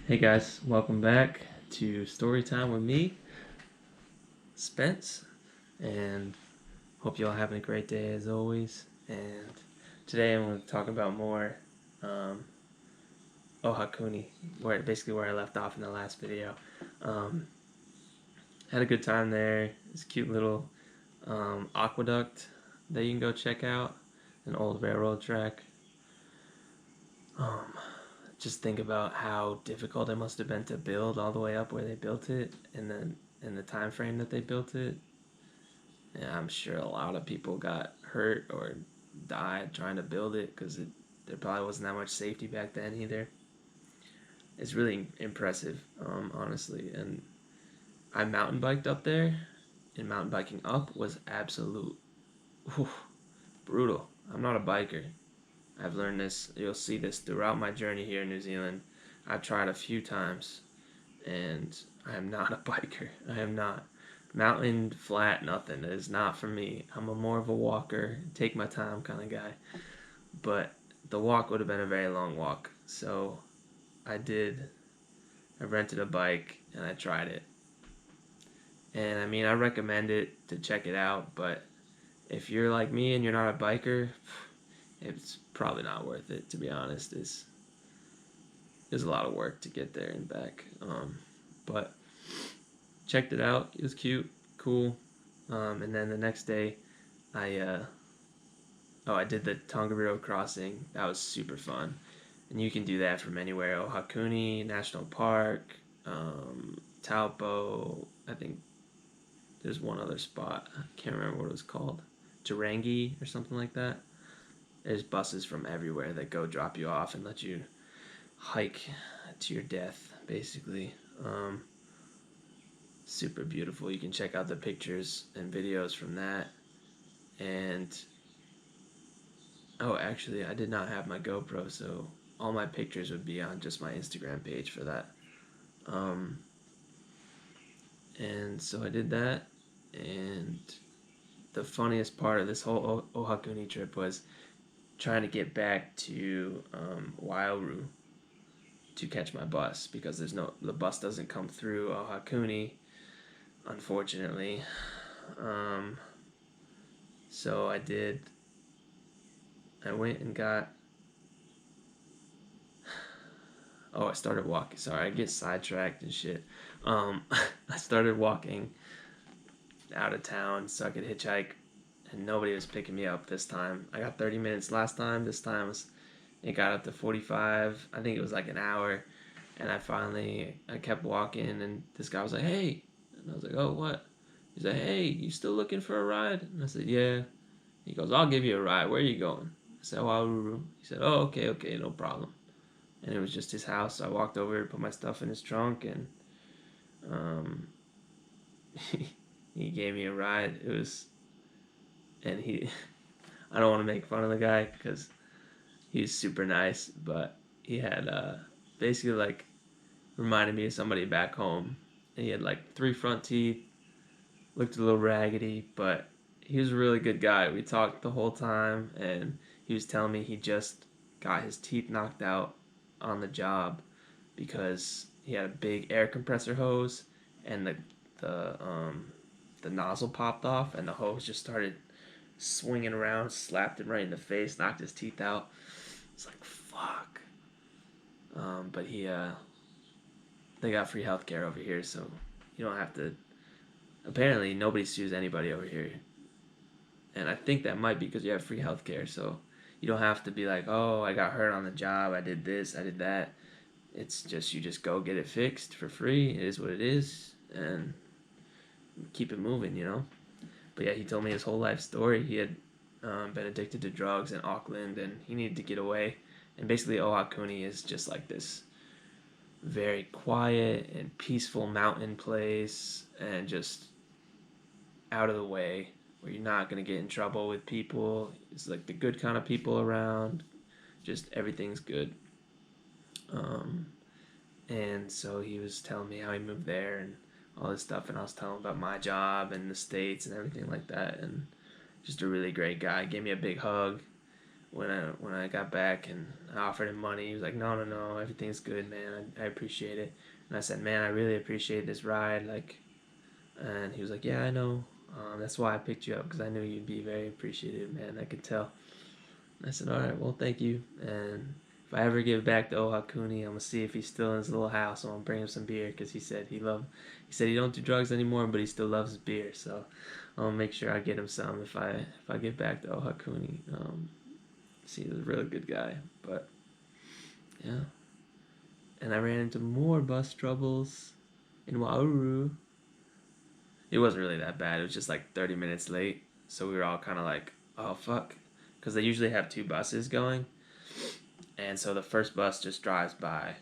Hey guys, welcome back to Story Time with me, Spence, and hope you all having a great day as always. And today I'm going to talk about more um, Ohakune, where I left off in the last video. Um, had a good time there. It's a cute little aqueduct that you can go check out, an old railroad track. Um, just think about how difficult it must have been to build all the way up where they built it, and then in the time frame that they built it. Yeah, I'm sure a lot of people got hurt or died trying to build it because there probably wasn't that much safety back then either. It's really impressive, honestly. And I mountain biked up there, and mountain biking up was absolute whew, brutal. I'm not a biker. I've learned this. You'll see this throughout my journey here in New Zealand. I've tried a few times, and I am not a biker. I am not. Mountain, flat, nothing. It is not for me. I'm more of a walker, take my time kind of guy. But the walk would have been a very long walk. So I did. I rented a bike and I tried it. And I mean, I recommend it to check it out. But if you're like me and you're not a biker, it's probably not worth it, to be honest. There's a lot of work to get there and back. But checked it out. It was cute, cool. And then the next day, I I did the Tongariro crossing. That was super fun, and you can do that from anywhere. Ohakune National Park, Taupo. I think there's one other spot. I can't remember what it was called. Tarangi or something like that. There's buses from everywhere that go drop you off and let you hike to your death, basically. Super beautiful. You can check out the pictures and videos from that. And oh, actually, I did not have my GoPro, so all my pictures would be on just my Instagram page for that. And so I did that, and the funniest part of this whole Ohakune trip was trying to get back to Waiaru to catch my bus because the bus doesn't come through Ohakune, unfortunately. So I went and got. Oh, I started walking. Sorry, I get sidetracked and shit. I started walking out of town so I could hitchhike, and nobody was picking me up this time. I got 30 minutes last time. This time it got up to 45. I think it was like an hour, and I kept walking, and this guy was like, "Hey," and I was like, "Oh, what?" He's like, "Hey, you still looking for a ride?" And I said, "Yeah." He goes, "I'll give you a ride. Where are you going?" I said, "Waururu." He said, "Oh, okay, no problem." And it was just his house. So I walked over, put my stuff in his trunk, and um, he gave me a ride. And he, I don't want to make fun of the guy because he's super nice, but he had basically like reminded me of somebody back home. And he had like 3 front teeth, looked a little raggedy, but he was a really good guy. We talked the whole time, and he was telling me he just got his teeth knocked out on the job because he had a big air compressor hose, and the nozzle popped off, and the hose just started swinging around, slapped him right in the face, knocked his teeth out. It's like fuck. But they got free healthcare over here, so you don't have to. Apparently, nobody sues anybody over here, and I think that might be because you have free healthcare, so you don't have to be like, oh, I got hurt on the job, I did this, I did that. It's just you just go get it fixed for free. It is what it is, and keep it moving, you know. But yeah, he told me his whole life story. He had been addicted to drugs in Auckland, and he needed to get away. And basically, Ohakune is just like this very quiet and peaceful mountain place, and just out of the way where you're not gonna get in trouble with people. It's like the good kind of people around. Just everything's good. Um, and so he was telling me how he moved there and all this stuff, and I was telling him about my job and the States and everything like that, and just a really great guy. Gave me a big hug. when I got back and I offered him money. He was like, no, everything's good, man. I appreciate it. And I said, man, I really appreciate this ride. Like, and he was like, yeah, I know. That's why I picked you up, because I knew you'd be very appreciative, man. I could tell. And I said, all right, well, thank you. And if I ever get back to Ohakune, I'm gonna see if he's still in his little house. I'm gonna bring him some beer, because he said he don't do drugs anymore, but he still loves his beer. So I'll make sure I get him some if I get back to Ohakune. He's a really good guy, but yeah. And I ran into more bus troubles in Wauru. It wasn't really that bad. It was just like 30 minutes late. So we were all kind of like, oh, fuck. Because they usually have two buses going. And so the first bus just drives by.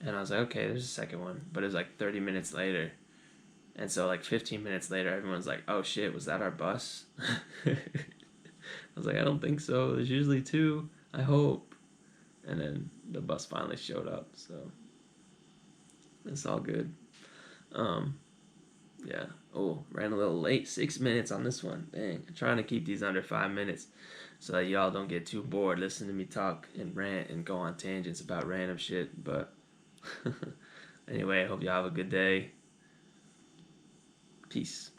And I was like, okay, there's a second one. But it was like 30 minutes later. And so like 15 minutes later, everyone's like, oh, shit, was that our bus? I was like, I don't think so. There's usually two. I hope. And then the bus finally showed up. So it's all good. Yeah. Oh, ran a little late. 6 minutes on this one. Dang. I'm trying to keep these under 5 minutes so that y'all don't get too bored listening to me talk and rant and go on tangents about random shit. But anyway, I hope y'all have a good day. Peace.